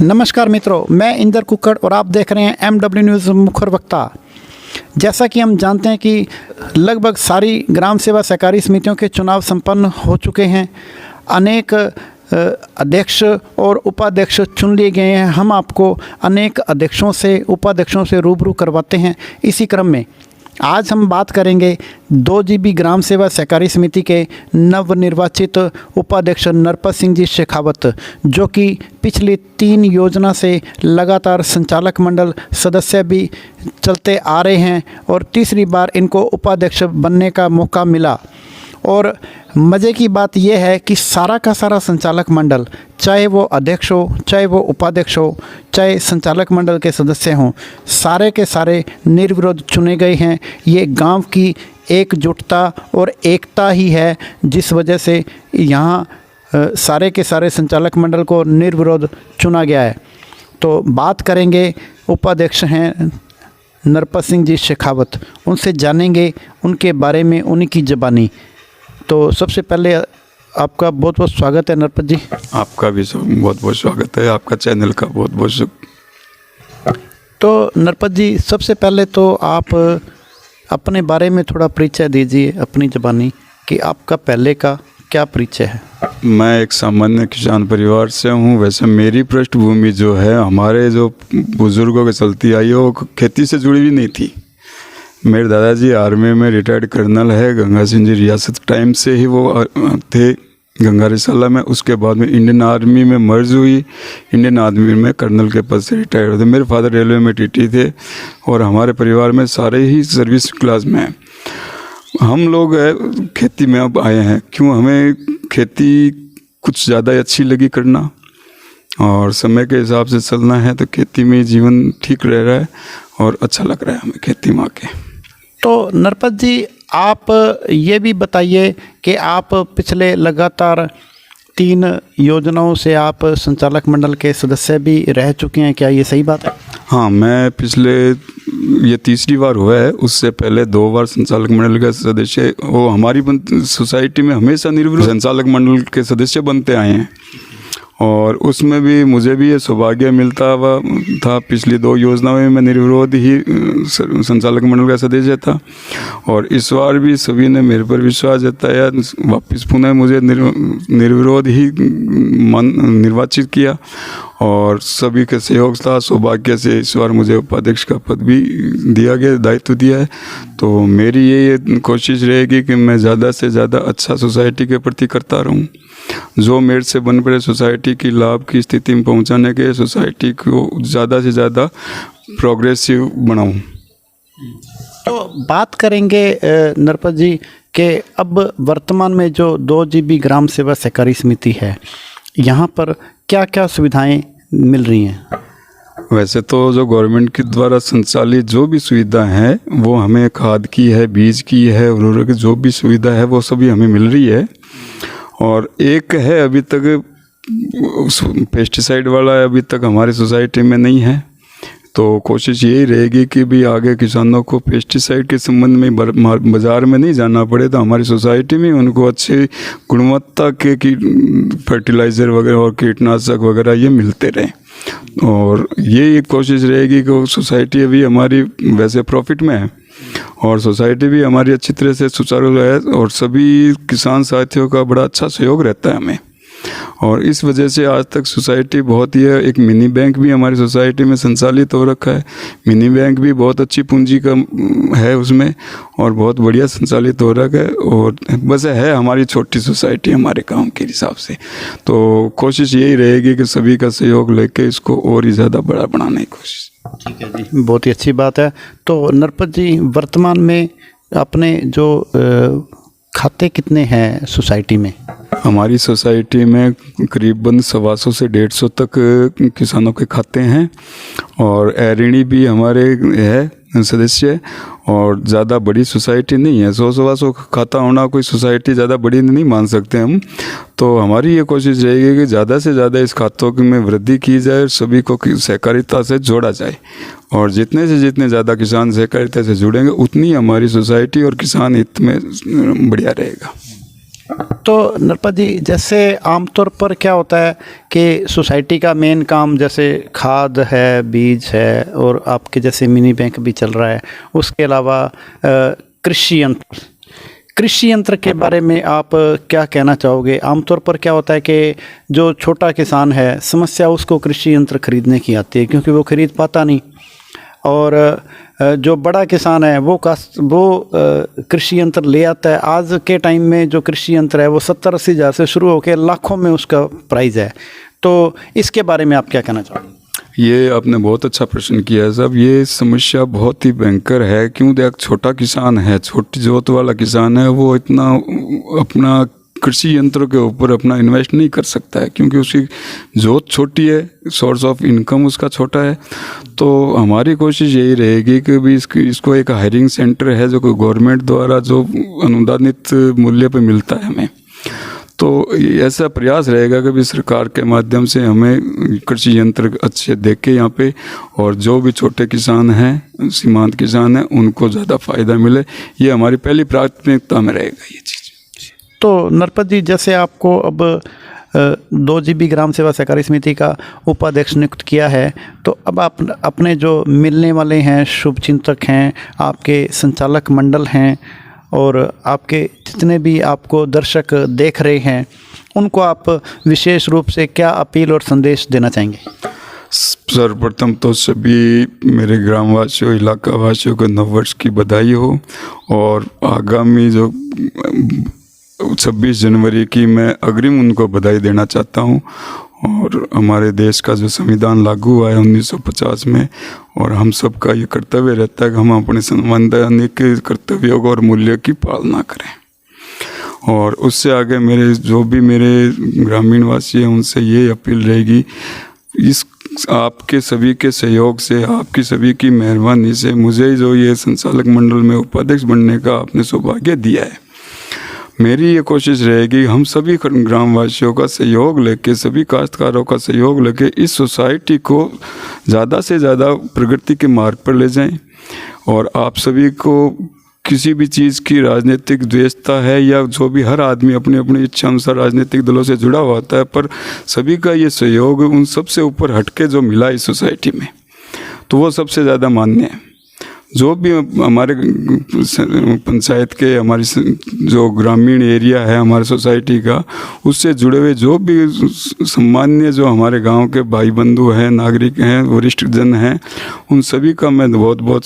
नमस्कार मित्रों, मैं इंदर कुक्कड़ और आप देख रहे हैं MW न्यूज़ मुखर वक्ता। जैसा कि हम जानते हैं कि लगभग सारी ग्राम सेवा सहकारी समितियों के चुनाव संपन्न हो चुके हैं। अनेक अध्यक्ष और उपाध्यक्ष चुन लिए गए हैं। हम आपको अनेक अध्यक्षों से उपाध्यक्षों से रूबरू करवाते हैं। इसी क्रम में आज हम बात करेंगे 2 GB ग्राम सेवा सहकारी समिति के नवनिर्वाचित उपाध्यक्ष नरपत सिंह जी शेखावत, जो कि पिछली 3 योजना से लगातार संचालक मंडल सदस्य भी चलते आ रहे हैं और तीसरी बार इनको उपाध्यक्ष बनने का मौका मिला। और मज़े की बात यह है कि सारा का सारा संचालक मंडल, चाहे वो अध्यक्ष हो, चाहे वो उपाध्यक्ष हो, चाहे संचालक मंडल के सदस्य हों, सारे के सारे निर्विरोध चुने गए हैं। ये गांव की एकजुटता और एकता ही है जिस वजह से यहाँ सारे के सारे संचालक मंडल को निर्विरोध चुना गया है। तो बात करेंगे, उपाध्यक्ष हैं नरपत सिंह जी शेखावत, उनसे जानेंगे उनके बारे में उन्हीं की ज़बानी। तो सबसे पहले आपका बहुत बहुत स्वागत है नरपत जी। आपका भी बहुत बहुत स्वागत है, आपका चैनल का बहुत बहुत शुक्रिया। तो नरपत जी, सबसे पहले तो आप अपने बारे में थोड़ा परिचय दीजिए अपनी ज़बानी कि आपका पहले का क्या परिचय है। मैं एक सामान्य किसान परिवार से हूँ। वैसे मेरी पृष्ठभूमि जो है, हमारे जो बुज़ुर्गों के चलती आई है, वो खेती से जुड़ी हुई नहीं थी। मेरे दादाजी आर्मी में रिटायर्ड कर्नल है, गंगा सिंह जी रियासत टाइम से ही वो थे गंगा रिसाला में। उसके बाद में इंडियन आर्मी में मर्ज हुई, इंडियन आर्मी में कर्नल के पद से रिटायर्ड होते। मेरे फादर रेलवे में टीटी थे और हमारे परिवार में सारे ही सर्विस क्लास में हैं। हम लोग खेती में अब आए हैं। क्यों? हमें खेती कुछ ज़्यादा अच्छी लगी करना और समय के हिसाब से चलना है, तो खेती में जीवन ठीक रह रहा है और अच्छा लग रहा है हमें खेती में आके। तो नरपत जी, आप ये भी बताइए कि आप पिछले लगातार 3 योजनाओं से आप संचालक मंडल के सदस्य भी रह चुके हैं, क्या ये सही बात है? हाँ, मैं पिछले ये तीसरी बार हुआ है। उससे पहले 2 बार संचालक मंडल का सदस्य, वो हमारी सोसाइटी में हमेशा निर्विरोध संचालक मंडल के सदस्य बनते आए हैं और उसमें भी मुझे भी ये सौभाग्य मिलता हुआ था। पिछली 2 योजनाओं में मैं निर्विरोध ही संचालक मंडल का सदस्य था और इस बार भी सभी ने मेरे पर विश्वास जताया। वापस पुनः मुझे निर्विरोध ही निर्वाचित किया और सभी के सहयोग था। सौभाग्य से इस बार मुझे उपाध्यक्ष का पद भी दिया गया, दायित्व दिया है। तो मेरी ये कोशिश रहेगी कि मैं ज़्यादा से ज़्यादा अच्छा सोसाइटी के प्रति करता रहूँ, जो मेरे से बन पड़े सोसाइटी की लाभ की स्थिति में पहुंचाने के, सोसाइटी को ज़्यादा से ज़्यादा प्रोग्रेसिव बनाऊं। तो बात करेंगे नरपत जी कि अब वर्तमान में जो 2 GB ग्राम सेवा सहकारी समिति है, यहाँ पर क्या क्या सुविधाएं मिल रही हैं? वैसे तो जो गवर्नमेंट के द्वारा संचालित जो भी सुविधा है, वो हमें खाद की है, बीज की है, उर्वरक की जो भी सुविधा है वो सभी हमें मिल रही है। और एक है, अभी तक पेस्टिसाइड वाला अभी तक हमारी सोसाइटी में नहीं है। तो कोशिश यही रहेगी कि भी आगे किसानों को पेस्टिसाइड के संबंध में बाज़ार में नहीं जाना पड़े, तो हमारी सोसाइटी में उनको अच्छे गुणवत्ता के फर्टिलाइज़र वगैरह और कीटनाशक वगैरह ये मिलते रहें। और ये एक कोशिश रहेगी कि सोसाइटी अभी हमारी वैसे प्रॉफिट में है और सोसाइटी भी हमारी अच्छी तरह से सुचारू रहे और सभी किसान साथियों का बड़ा अच्छा सहयोग रहता है हमें। और इस वजह से आज तक सोसाइटी बहुत ही है। एक मिनी बैंक भी हमारी सोसाइटी में संचालित हो रखा है। मिनी बैंक भी बहुत अच्छी पूंजी का है उसमें और बहुत बढ़िया संचालित हो रखा है। और बस है हमारी छोटी सोसाइटी हमारे गांव के हिसाब से। तो कोशिश यही रहेगी कि सभी का सहयोग लेके इसको और ही ज़्यादा बड़ा बनाने की कोशिश। ठीक है जी, बहुत ही अच्छी बात है। तो नरपत जी, वर्तमान में अपने जो खाते कितने हैं सोसाइटी में? हमारी सोसाइटी में करीबन 125 से 150 तक किसानों के खाते हैं और ऋणी भी हमारे है सदस्य। और ज़्यादा बड़ी सोसाइटी नहीं है, 100-125 खाता होना कोई सोसाइटी ज़्यादा बड़ी नहीं मान सकते हम। तो हमारी ये कोशिश रहेगी कि ज़्यादा से ज़्यादा इस खातों में वृद्धि की जाए, सभी को सहकारिता से जोड़ा जाए और जितने से जितने ज़्यादा किसान सहकारिता से जुड़ेंगे उतनी हमारी सोसाइटी और किसान हित में बढ़िया रहेगा। तो नरपत जी, जैसे आमतौर पर क्या होता है कि सोसाइटी का मेन काम जैसे खाद है, बीज है और आपके जैसे मिनी बैंक भी चल रहा है, उसके अलावा कृषि यंत्र के बारे में आप क्या कहना चाहोगे? आमतौर पर क्या होता है कि जो छोटा किसान है, समस्या उसको कृषि यंत्र खरीदने की आती है क्योंकि वो खरीद पाता नहीं, और जो बड़ा किसान है वो कृषि यंत्र ले आता है। आज के टाइम में जो कृषि यंत्र है वो 70-80 हज़ार से शुरू होकर लाखों में उसका प्राइस है। तो इसके बारे में आप क्या कहना चाहोगे? ये आपने बहुत अच्छा प्रश्न किया है साहब। ये समस्या बहुत ही भयंकर है। क्यों? देख, छोटा किसान है, छोटी जोत वाला किसान है, वो इतना अपना कृषि यंत्रों के ऊपर अपना इन्वेस्ट नहीं कर सकता है क्योंकि उसकी जोत छोटी है, सोर्स ऑफ इनकम उसका छोटा है। तो हमारी कोशिश यही रहेगी कि भी इसको एक हायरिंग सेंटर है जो गवर्नमेंट द्वारा जो अनुदानित मूल्य पे मिलता है हमें, तो ऐसा प्रयास रहेगा कि भी सरकार के माध्यम से हमें कृषि यंत्र अच्छे देख के यहाँ पे, और जो भी छोटे किसान हैं, सीमांत किसान हैं, उनको ज़्यादा फ़ायदा मिले। ये हमारी पहली प्राथमिकता में रहेगा ये चीज़। तो नरपत जी, जैसे आपको अब 2 GB ग्राम सेवा सहकारी समिति का उपाध्यक्ष नियुक्त किया है, तो अब आप अपने जो मिलने वाले हैं, शुभचिंतक हैं, आपके संचालक मंडल हैं और आपके जितने भी आपको दर्शक देख रहे हैं, उनको आप विशेष रूप से क्या अपील और संदेश देना चाहेंगे? सर्वप्रथम तो सभी मेरे ग्रामवासियों, इलाका वासियों को नववर्ष की बधाई हो, और आगामी जो 26 जनवरी की मैं अग्रिम उनको बधाई देना चाहता हूँ। और हमारे देश का जो संविधान लागू हुआ है 1950 में, और हम सब का ये कर्तव्य रहता है कि हम अपने संवैधानिक कर्तव्यों और मूल्यों की पालना करें। और उससे आगे जो भी मेरे ग्रामीण वासी हैं, उनसे ये अपील रहेगी, इस आपके सभी के सहयोग से, आपकी सभी की मेहरबानी से मुझे जो ये संचालक मंडल में उपाध्यक्ष बनने का आपने सौभाग्य दिया है, मेरी ये कोशिश रहेगी हम सभी ग्रामवासियों का सहयोग लेके, सभी काश्तकारों का सहयोग लेके इस सोसाइटी को ज़्यादा से ज़्यादा प्रगति के मार्ग पर ले जाएं। और आप सभी को किसी भी चीज़ की राजनीतिक द्वेषता है या जो भी, हर आदमी अपनी अपनी इच्छा अनुसार राजनीतिक दलों से जुड़ा हुआ होता है, पर सभी का ये सहयोग उन सबसे ऊपर हटके जो मिला इस सोसाइटी में, तो वो सबसे ज़्यादा मान्य है। जो भी हमारे पंचायत के, हमारी जो ग्रामीण एरिया है हमारे सोसाइटी का, उससे जुड़े हुए जो भी सामान्य जो हमारे गांव के भाई बंधु हैं, नागरिक हैं, वरिष्ठ जन हैं, उन सभी का मैं बहुत बहुत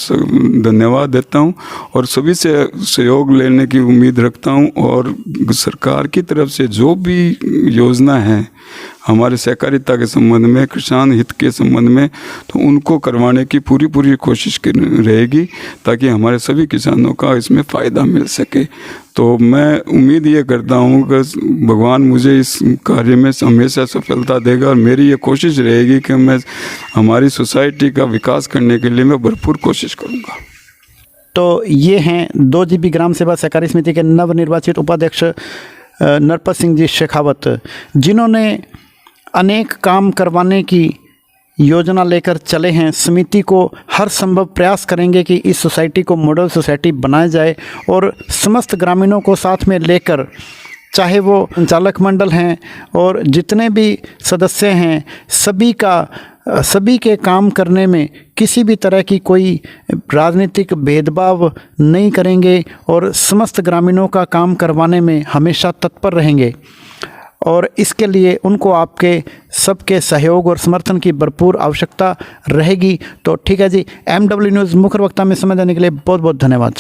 धन्यवाद देता हूं और सभी से सहयोग लेने की उम्मीद रखता हूं। और सरकार की तरफ से जो भी योजना है हमारे सहकारिता के संबंध में, किसान हित के संबंध में, तो उनको करवाने की पूरी कोशिश रहेगी ताकि हमारे सभी किसानों का इसमें फ़ायदा मिल सके। तो मैं उम्मीद ये करता हूँ कि भगवान मुझे इस कार्य में हमेशा सफलता देगा, और मेरी ये कोशिश रहेगी कि मैं हमारी सोसाइटी का विकास करने के लिए मैं भरपूर कोशिश करूँगा। तो ये हैं 2 GB ग्राम सेवा सहकारी समिति के नवनिर्वाचित उपाध्यक्ष नरपत सिंह जी शेखावत, जिन्होंने अनेक काम करवाने की योजना लेकर चले हैं। समिति को हर संभव प्रयास करेंगे कि इस सोसाइटी को मॉडल सोसाइटी बनाया जाए और समस्त ग्रामीणों को साथ में लेकर, चाहे वो संचालक मंडल हैं और जितने भी सदस्य हैं, सभी के काम करने में किसी भी तरह की कोई राजनीतिक भेदभाव नहीं करेंगे और समस्त ग्रामीणों का काम करवाने में हमेशा तत्पर रहेंगे। और इसके लिए उनको आपके सबके सहयोग और समर्थन की भरपूर आवश्यकता रहेगी। तो ठीक है जी, MW न्यूज़ मुख्य वक्ता में समय देने के लिए बहुत बहुत धन्यवाद।